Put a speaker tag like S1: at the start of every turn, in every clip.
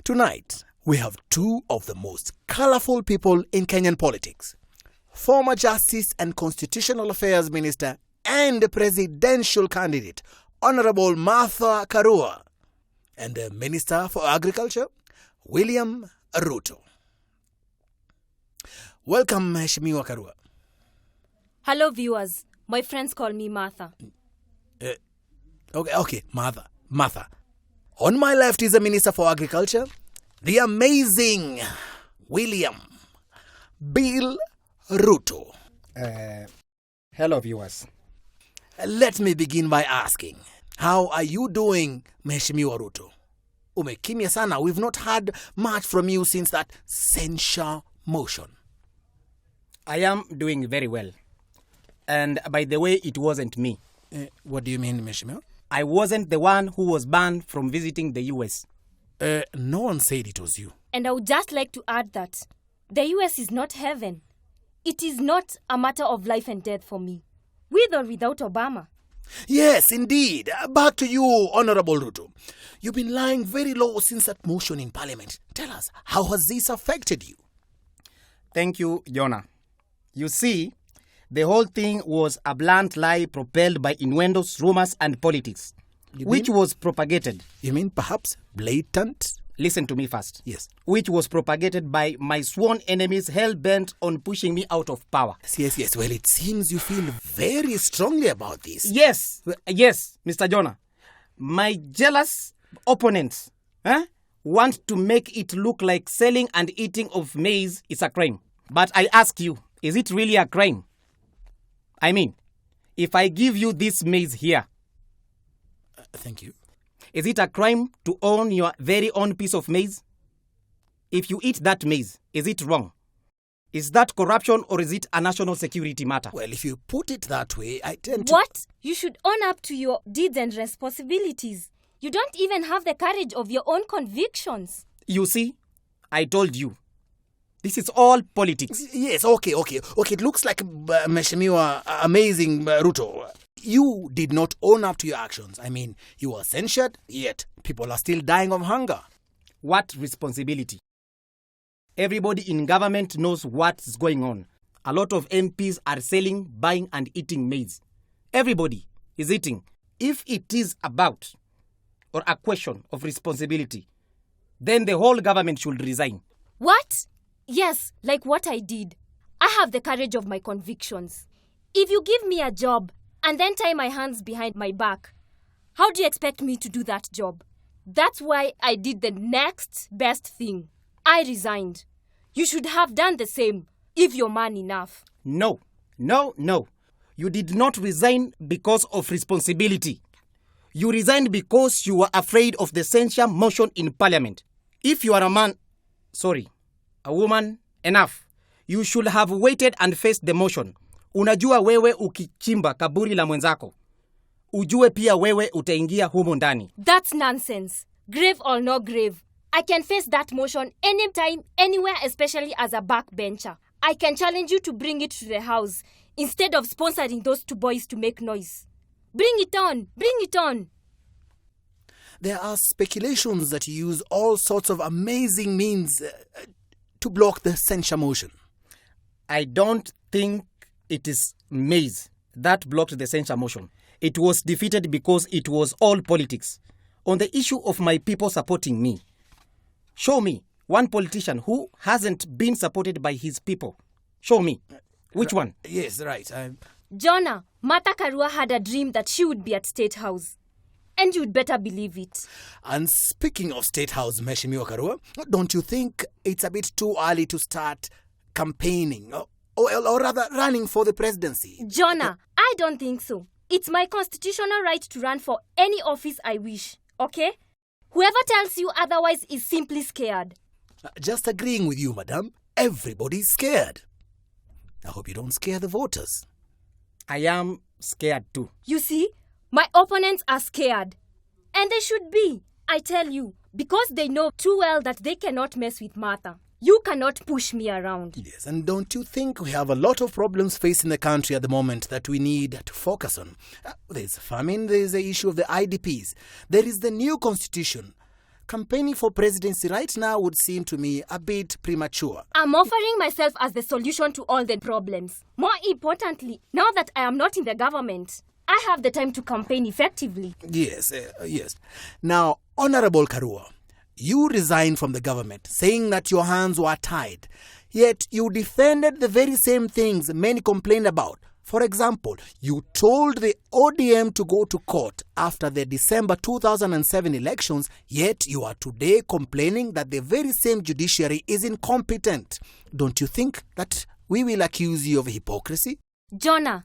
S1: Tonight, we have two of the most colorful people in Kenyan politics. Former Justice and Constitutional Affairs Minister and presidential candidate, Honorable Martha Karua, and the Minister for Agriculture, William Ruto. Welcome, Mheshimiwa Karua.
S2: Hello, viewers. My friends call me Martha.
S1: Okay, Martha. On my left is the Minister for Agriculture, the amazing William Bill Ruto.
S3: Hello, viewers.
S1: Let me begin by asking, how are you doing, Mheshimiwa Ruto? Umekimya sana. We've not heard much from you since that censure motion.
S3: I am doing very well. And by the way, it wasn't me.
S1: What do you mean, Mheshimiwa?
S3: I wasn't the one who was banned from visiting the US.
S1: No one said it was you.
S2: And I would just like to add that the US is not heaven. It is not a matter of life and death for me, with or without Obama.
S1: Yes, indeed. Back to you, Honorable Ruto. You've been lying very low since that motion in Parliament. Tell us, how has this affected you?
S3: Thank you, Jonah. You see, the whole thing was a blunt lie propelled by innuendos, rumors, and politics, which was propagated.
S1: You mean perhaps blatant?
S3: Listen to me first.
S1: Yes.
S3: Which was propagated by my sworn enemies hell-bent on pushing me out of power.
S1: Yes. Well, it seems you feel very strongly about this.
S3: Yes, Mr. Jonah. My jealous opponents want to make it look like selling and eating of maize is a crime. But I ask you, is it really a crime? I mean, if I give you this maize here...
S1: Thank you.
S3: Is it a crime to own your very own piece of maize? If you eat that maize, is it wrong? Is that corruption or is it a national security matter?
S1: Well, if you put it that way, I tend to...
S2: What? You should own up to your deeds and responsibilities. You don't even have the courage of your own convictions.
S3: You see, I told you. This is all politics.
S1: Yes, okay. It looks like, Mheshimiwa, amazing Ruto. You did not own up to your actions. I mean, you were censured, yet people are still dying of hunger.
S3: What responsibility? Everybody in government knows what's going on. A lot of MPs are selling, buying, and eating maize. Everybody is eating. If it is about or a question of responsibility, then the whole government should resign.
S2: What? Yes, like what I did. I have the courage of my convictions. If you give me a job and then tie my hands behind my back, how do you expect me to do that job? That's why I did the next best thing. I resigned. You should have done the same if you're man enough.
S3: No. You did not resign because of responsibility. You resigned because you were afraid of the censure motion in Parliament. If you are a woman, enough. You should have waited and faced the motion. Unajua wewe ukichimba kaburi la mwenzako, ujue pia wewe utaingia humo ndani.
S2: That's nonsense. Grave or no grave, I can face that motion anytime, anywhere, especially as a backbencher. I can challenge you to bring it to the house instead of sponsoring those two boys to make noise. Bring it on.
S1: There are speculations that you use all sorts of amazing means to block the censure motion.
S3: I don't think it is maize that blocked the censure motion. It was defeated because it was all politics. On the issue of my people supporting me, show me one politician who hasn't been supported by his people. Show me. Which one?
S1: Yes, right.
S2: Jonah, Martha Karua had a dream that she would be at State House. And you'd better believe it.
S1: And speaking of State House, Mheshimiwa Karua, don't you think it's a bit too early to start campaigning or rather running for the presidency?
S2: Jonah, I don't think so. It's my constitutional right to run for any office I wish, okay? Whoever tells you otherwise is simply scared.
S1: Just agreeing with you, madam. Everybody's scared. I hope you don't scare the voters.
S3: I am scared too.
S2: You see, my opponents are scared. And they should be, I tell you, because they know too well that they cannot mess with Martha. You cannot push me around.
S1: Yes, and don't you think we have a lot of problems facing the country at the moment that we need to focus on? There's famine, there's the issue of the IDPs. There is the new constitution. campaigning for presidency right now would seem to me a bit premature.
S2: I'm offering myself as the solution to all the problems. More importantly, now that I am not in the government, I have the time to campaign effectively.
S1: Yes. Now, Honorable Karua, you resigned from the government, saying that your hands were tied. Yet you defended the very same things many complained about. For example, you told the ODM to go to court after the December 2007 elections, yet you are today complaining that the very same judiciary is incompetent. Don't you think that we will accuse you of hypocrisy?
S2: Jonah,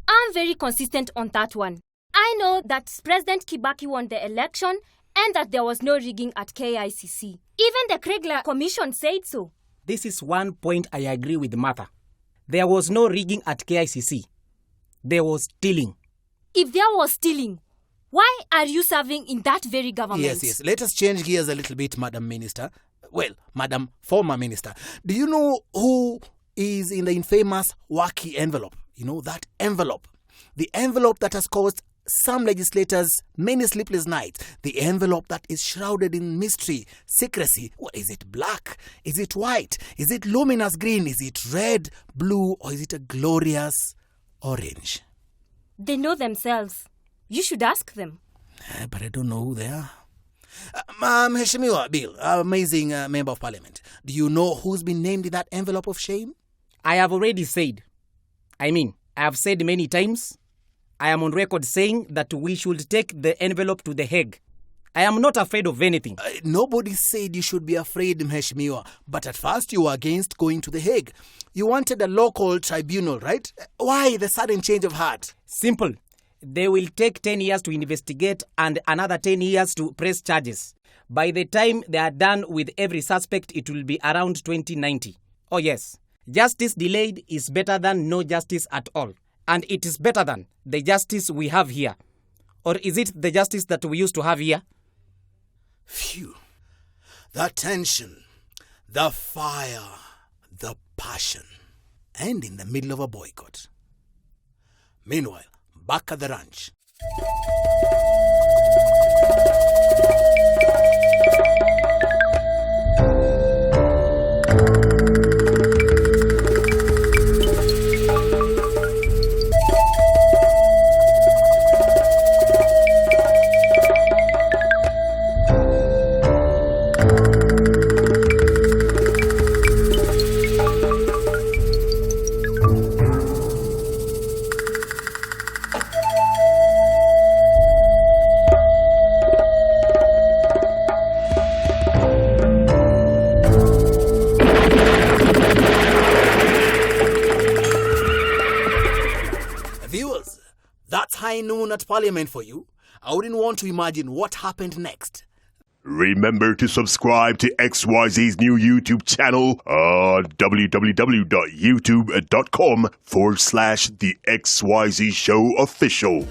S2: I'm very consistent on that one. I know that President Kibaki won the election and that there was no rigging at KICC. Even the Kriegler Commission said so.
S3: This is one point I agree with Martha. There was no rigging at KICC. There was stealing.
S2: If there was stealing, why are you serving in that very government?
S1: Yes. Let us change gears a little bit, Madam Minister. Well, Madam Former Minister. Do you know who is in the infamous Waki envelope? You know, that envelope. The envelope that has caused some legislators many sleepless nights. The envelope that is shrouded in mystery, secrecy. What is it, black? Is it white? Is it luminous green? Is it red, blue, or is it a glorious orange?
S2: They know themselves. You should ask them.
S1: But I don't know who they are. Mheshimiwa Bill, amazing member of parliament. Do you know who's been named in that envelope of shame?
S3: I have already said. I have said many times. I am on record saying that we should take the envelope to The Hague. I am not afraid of anything.
S1: Nobody said you should be afraid, Mheshimiwa. But at first you were against going to The Hague. You wanted a local tribunal, right? Why the sudden change of heart?
S3: Simple. They will take 10 years to investigate and another 10 years to press charges. By the time they are done with every suspect, it will be around 2090. Oh yes, justice delayed is better than no justice at all. And it is better than the justice we have here. Or is it the justice that we used to have here?
S1: Phew. The tension, the fire, the passion. And in the middle of a boycott. Meanwhile, back at the ranch. Viewers, that's high noon at Parliament for you. I wouldn't want to imagine what happened next.
S4: Remember to subscribe to XYZ's new YouTube channel on www.youtube.com/The XYZ Show Official.